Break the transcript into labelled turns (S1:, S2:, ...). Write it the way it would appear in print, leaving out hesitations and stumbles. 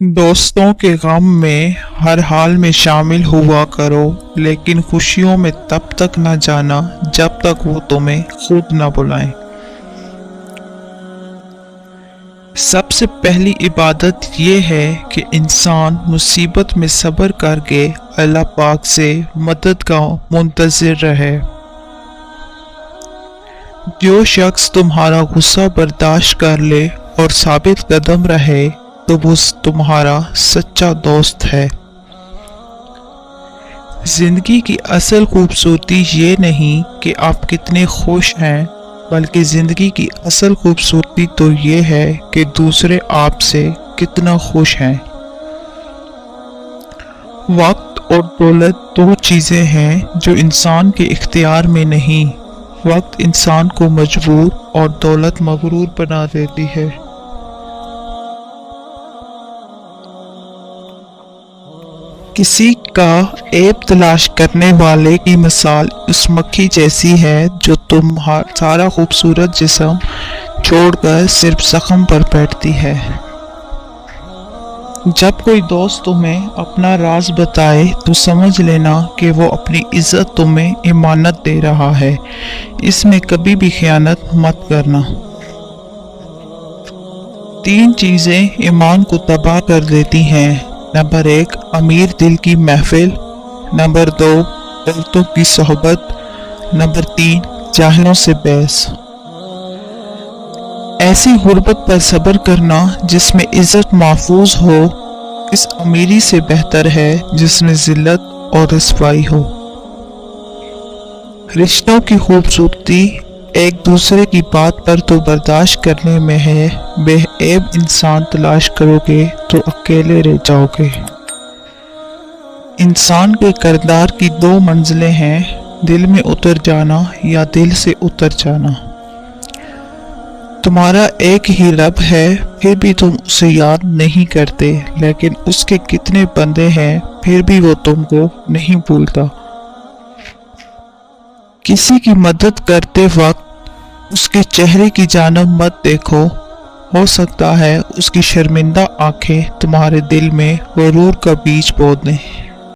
S1: दोस्तों के गम में हर हाल में शामिल हुआ करो, लेकिन खुशियों में तब तक न जाना जब तक वो तुम्हें खुद न बुलाएं। सबसे पहली इबादत ये है कि इंसान मुसीबत में सब्र करके अल्लाह पाक से मदद का मुंतज़िर रहे। जो शख्स तुम्हारा गुस्सा बर्दाश्त कर ले और साबित कदम रहे तो वो तुम्हारा सच्चा दोस्त है। जिंदगी की असल खूबसूरती ये नहीं कि आप कितने खुश हैं, बल्कि जिंदगी की असल खूबसूरती तो ये है कि दूसरे आपसे कितना खुश हैं। वक्त और दौलत दो चीज़ें हैं जो इंसान के इख्तियार में नहीं। वक्त इंसान को मजबूर और दौलत मगरूर बना देती है। किसी का ऐब तलाश करने वाले की मिसाल उस मक्खी जैसी है जो तुम्हारा सारा खूबसूरत जिस्म छोड़कर सिर्फ जख्म पर बैठती है। जब कोई दोस्त तुम्हें अपना राज बताए तो समझ लेना कि वो अपनी इज्जत तुम्हें इमानत दे रहा है। इसमें कभी भी खयानत मत करना। 3 चीज़ें ईमान को तबाह कर देती हैं। नंबर 1, अमीर दिल की महफिल। नंबर 2, औरतों की सोहबत। नंबर 3, जाहिलों से बहस। ऐसी गुर्बत पर सब्र करना जिसमें इज्जत महफूज हो इस अमीरी से बेहतर है जिसमें जिल्लत और रसवाई हो। रिश्तों की खूबसूरती एक दूसरे की बात पर तो बर्दाश्त करने में है। बेऐब इंसान तलाश करोगे तो अकेले रह जाओगे। इंसान के किरदार की 2 मंजिलें हैं, दिल में उतर जाना या दिल से उतर जाना। तुम्हारा एक ही रब है, फिर भी तुम उसे याद नहीं करते, लेकिन उसके कितने बंदे हैं फिर भी वो तुमको नहीं भूलता। किसी की मदद करते वक्त उसके चेहरे की जानब मत देखो, हो सकता है उसकी शर्मिंदा आंखें तुम्हारे दिल में गुरूर का बीज बो दें।